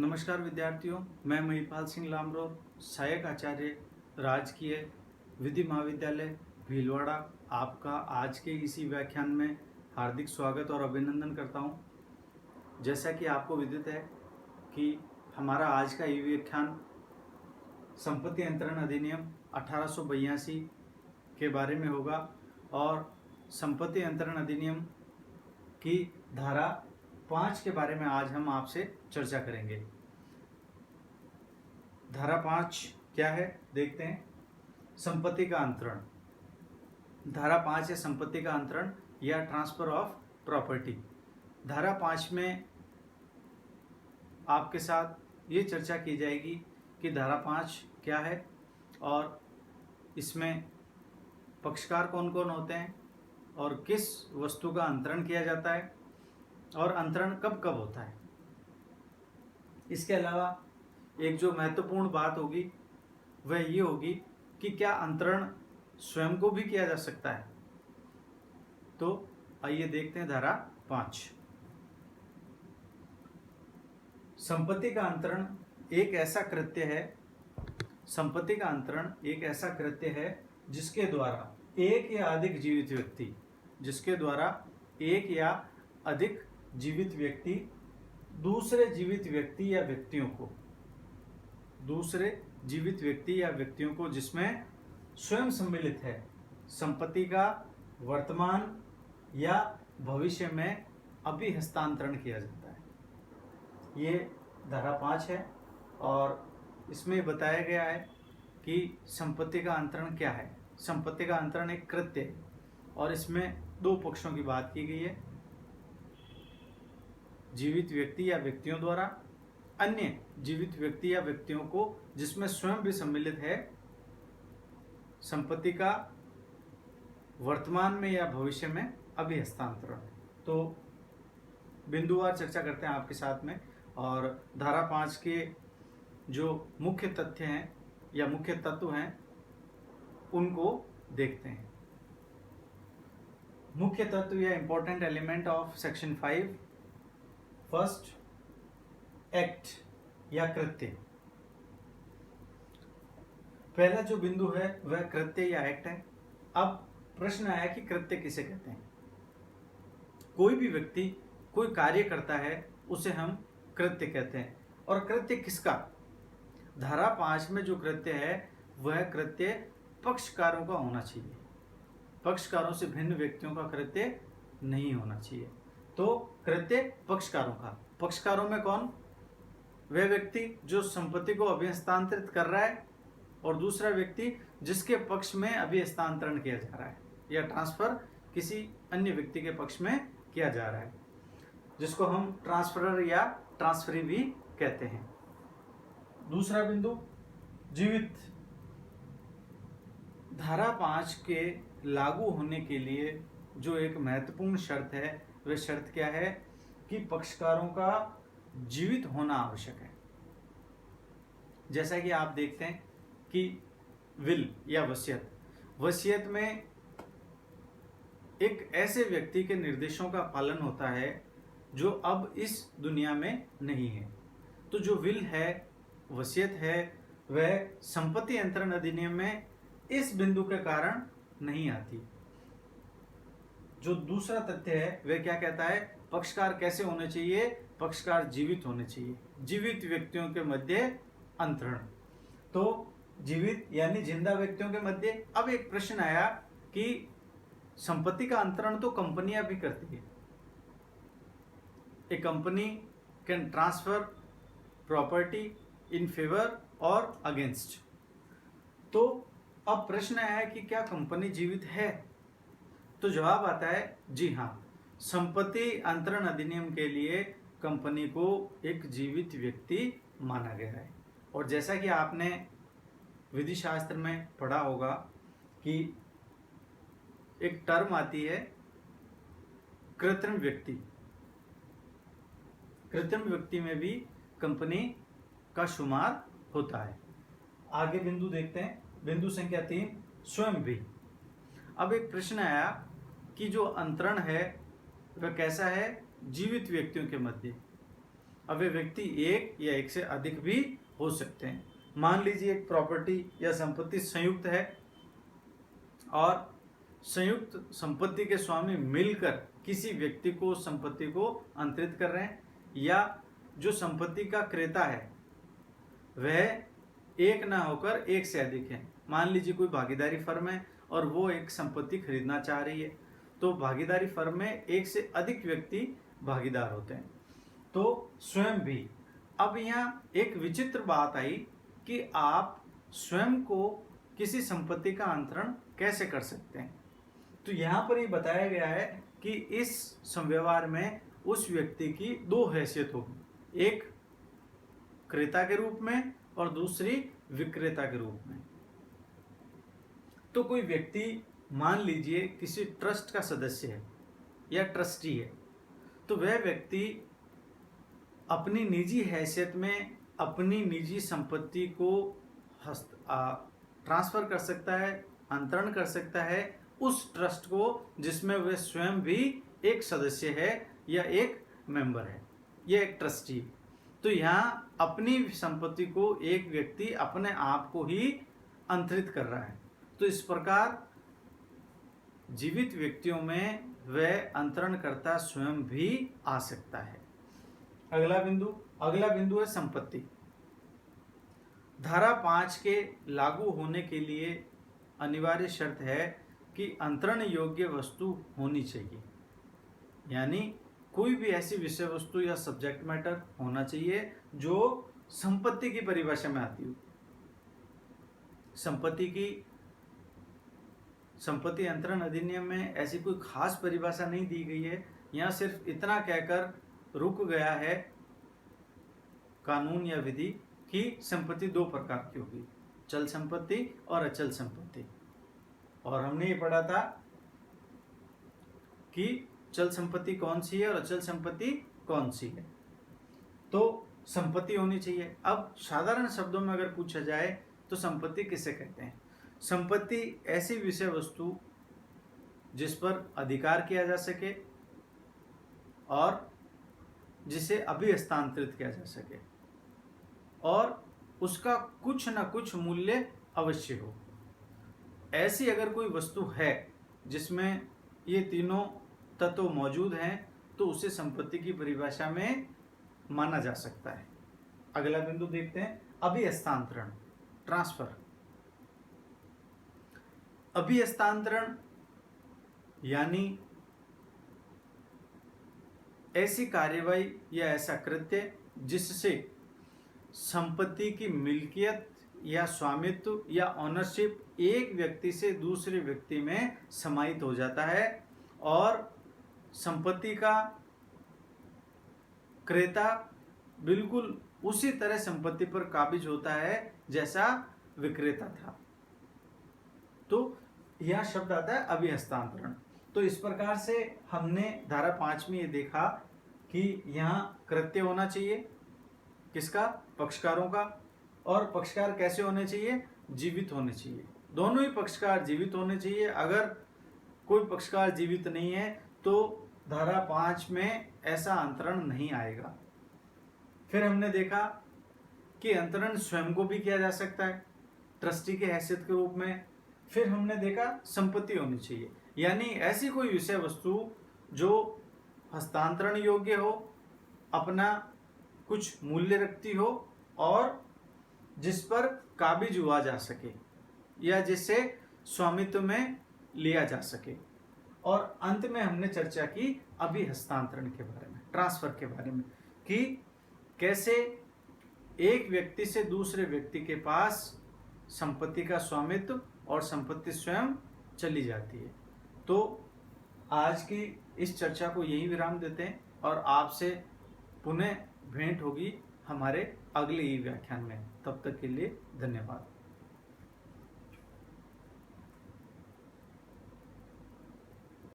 नमस्कार विद्यार्थियों, मैं महिपाल सिंह लामरोर, सहायक आचार्य, राजकीय विधि महाविद्यालय भीलवाड़ा, आपका आज के इसी व्याख्यान में हार्दिक स्वागत और अभिनंदन करता हूं। जैसा कि आपको विदित है कि हमारा आज का ये व्याख्यान संपत्ति अंतरण अधिनियम 1882 के बारे में होगा और संपत्ति अंतरण अधिनियम की धारा 5 के बारे में आज हम आपसे चर्चा करेंगे। धारा 5 क्या है देखते हैं। संपत्ति का अंतरण। धारा 5 है संपत्ति का अंतरण या ट्रांसफर ऑफ प्रॉपर्टी। धारा 5 में आपके साथ ये चर्चा की जाएगी कि धारा 5 क्या है और इसमें पक्षकार कौन कौन होते हैं और किस वस्तु का अंतरण किया जाता है और अंतरण कब कब होता है। इसके अलावा एक जो महत्वपूर्ण बात होगी वह ये होगी कि क्या अंतरण स्वयं को भी किया जा सकता है। तो आइए देखते हैं धारा 5। संपत्ति का अंतरण एक ऐसा कृत्य है, संपत्ति का अंतरण एक ऐसा कृत्य है जिसके द्वारा एक या अधिक जीवित व्यक्ति, जिसके द्वारा एक या अधिक जीवित व्यक्ति दूसरे जीवित व्यक्ति या व्यक्तियों को, दूसरे जीवित व्यक्ति या व्यक्तियों को जिसमें स्वयं सम्मिलित है, संपत्ति का वर्तमान या भविष्य में अभी हस्तांतरण किया जाता है। ये धारा 5 है और इसमें बताया गया है कि संपत्ति का अंतरण क्या है। संपत्ति का अंतरण एक कृत्य है और इसमें दो पक्षों की बात की गई है, जीवित व्यक्ति या व्यक्तियों द्वारा अन्य जीवित व्यक्ति या व्यक्तियों को जिसमें स्वयं भी सम्मिलित है, संपत्ति का वर्तमान में या भविष्य में अभी हस्तांतरण। तो बिंदुवार चर्चा करते हैं आपके साथ में और धारा 5 के जो मुख्य तथ्य हैं या मुख्य तत्व हैं उनको देखते हैं। मुख्य तत्व या important element of section 5। First, act या कृत्य। पहला जो बिंदु है वह कृत्य या एक्ट है। अब प्रश्न आया कि कृत्य किसे कहते हैं। कोई भी व्यक्ति कोई कार्य करता है उसे हम कृत्य कहते हैं। और कृत्य किसका? धारा 5 में जो कृत्य है वह कृत्य पक्षकारों का होना चाहिए, पक्षकारों से भिन्न व्यक्तियों का कृत्य नहीं होना चाहिए। तो कृत्य पक्षकारों का। पक्षकारों में कौन? वह व्यक्ति जो संपत्ति को अभी हस्तांतरित कर रहा है और दूसरा व्यक्ति जिसके पक्ष में अभी हस्तांतरण किया जा रहा है या ट्रांसफर किसी अन्य व्यक्ति के पक्ष में किया जा रहा है, जिसको हम ट्रांसफरर या ट्रांसफरी भी कहते हैं। दूसरा बिंदु, जीवित। धारा 5 के लागू होने के लिए जो एक महत्वपूर्ण शर्त है वह शर्त क्या है कि पक्षकारों का जीवित होना आवश्यक है। जैसा कि आप देखते हैं कि विल या वसीयत, वसीयत में एक ऐसे व्यक्ति के निर्देशों का पालन होता है जो अब इस दुनिया में नहीं है। तो जो विल है, वसीयत है, वह संपत्ति अंतरण अधिनियम में इस बिंदु के कारण नहीं आती। जो दूसरा तथ्य है वह क्या कहता है? पक्षकार कैसे होने चाहिए? पक्षकार जीवित होने चाहिए, जीवित व्यक्तियों के मध्य अंतरण। तो जीवित यानी जिंदा व्यक्तियों के मध्य। अब एक प्रश्न आया कि संपत्ति का अंतरण तो कंपनियां भी करती है। A company can transfer property in favour और अगेंस्ट। तो अब प्रश्न आया है कि क्या कंपनी जीवित है? तो जवाब आता है जी हाँ, संपत्ति अंतरण अधिनियम के लिए कंपनी को एक जीवित व्यक्ति माना गया है। और जैसा कि आपने विधि शास्त्र में पढ़ा होगा कि एक टर्म आती है कृत्रिम व्यक्ति। कृत्रिम व्यक्ति में भी कंपनी का शुमार होता है। आगे बिंदु देखते हैं, बिंदु संख्या 3, स्वयं भी। अब एक प्रश्न आया कि जो अंतरण है वह कैसा है? जीवित व्यक्तियों के मध्य। अब वे व्यक्ति एक या एक से अधिक भी हो सकते हैं। मान लीजिए एक प्रॉपर्टी या संपत्ति संयुक्त है और संयुक्त संपत्ति के स्वामी मिलकर किसी व्यक्ति को संपत्ति को अंतरित कर रहे हैं, या जो संपत्ति का क्रेता है वह एक ना होकर एक से अधिक है। मान लीजिए कोई भागीदारी फर्म है और वो एक संपत्ति खरीदना चाह रही है, तो भागीदारी फर्म में एक से अधिक व्यक्ति भागीदार होते हैं, तो स्वयं भी। अब यहाँ एक विचित्र बात आई कि आप स्वयं को किसी संपत्ति का अंतरण कैसे कर सकते हैं। तो यहाँ पर ये बताया गया है कि इस संव्यवहार में उस व्यक्ति की दो हैसियत होगी, एक क्रेता के रूप में और दूसरी विक्रेता के रूप में। तो कोई व्यक्ति मान लीजिए किसी ट्रस्ट का सदस्य है या ट्रस्टी है, तो वह व्यक्ति अपनी निजी हैसियत में अपनी निजी संपत्ति को ट्रांसफर कर सकता है, अंतरण कर सकता है उस ट्रस्ट को जिसमें वह स्वयं भी एक सदस्य है या एक मेंबर है या एक ट्रस्टी। तो यहाँ अपनी संपत्ति को एक व्यक्ति अपने आप को ही अंतरित कर रहा है। तो इस प्रकार जीवित व्यक्तियों में वह अंतरणकर्ता स्वयं भी आ सकता है। अगला बिंदु है संपत्ति। धारा 5 के लागू होने के लिए अनिवार्य शर्त है कि अंतरण योग्य वस्तु होनी चाहिए, यानी कोई भी ऐसी विषय वस्तु या सब्जेक्ट मैटर होना चाहिए जो संपत्ति की परिभाषा में आती हो। संपत्ति अंतरण अधिनियम में ऐसी कोई खास परिभाषा नहीं दी गई है। यहाँ सिर्फ इतना कहकर रुक गया है कानून या विधि कि संपत्ति दो प्रकार की होगी, चल संपत्ति और अचल संपत्ति। और हमने ये पढ़ा था कि चल संपत्ति कौन सी है और अचल संपत्ति कौन सी है। तो संपत्ति होनी चाहिए। अब साधारण शब्दों में अगर पूछा जाए तो संपत्ति किसे कहते हैं? संपत्ति ऐसी विषय वस्तु जिस पर अधिकार किया जा सके और जिसे अभी हस्तांतरित किया जा सके और उसका कुछ न कुछ मूल्य अवश्य हो। ऐसी अगर कोई वस्तु है जिसमें ये तीनों तत्व मौजूद हैं तो उसे संपत्ति की परिभाषा में माना जा सकता है। अगला बिंदु देखते हैं, अभिहस्तांतरण, ट्रांसफर। अभिहस्तांतरण यानी ऐसी कार्यवाही या ऐसा कृत्य जिससे संपत्ति की मिल्कियत या स्वामित्व या ऑनरशिप एक व्यक्ति से दूसरे व्यक्ति में समाहित हो जाता है और संपत्ति का क्रेता बिल्कुल उसी तरह संपत्ति पर काबिज होता है जैसा विक्रेता था। तो यह शब्द आता है अभिहस्तांतरण। तो इस प्रकार से हमने धारा 5 में ये देखा कि यहाँ कृत्य होना चाहिए किसका? पक्षकारों का। और पक्षकार कैसे होने चाहिए? जीवित होने चाहिए। दोनों ही पक्षकार जीवित होने चाहिए। अगर कोई पक्षकार जीवित नहीं है तो धारा 5 में ऐसा अंतरण नहीं आएगा। फिर हमने देखा कि अंतरण स्वयं को भी किया जा सकता है ट्रस्टी के हैसियत के रूप में। फिर हमने देखा संपत्ति होनी चाहिए, यानी ऐसी कोई विषय वस्तु जो हस्तांतरण योग्य हो, अपना कुछ मूल्य रखती हो और जिस पर काबिज हुआ जा सके या जिसे स्वामित्व में लिया जा सके। और अंत में हमने चर्चा की अभिहस्तांतरण के बारे में, ट्रांसफर के बारे में, कि कैसे एक व्यक्ति से दूसरे व्यक्ति के पास संपत्ति का स्वामित्व और संपत्ति स्वयं चली जाती है। तो आज की इस चर्चा को यही विराम देते हैं और आपसे पुनः भेंट होगी हमारे अगले ही व्याख्यान में। तब तक के लिए धन्यवाद।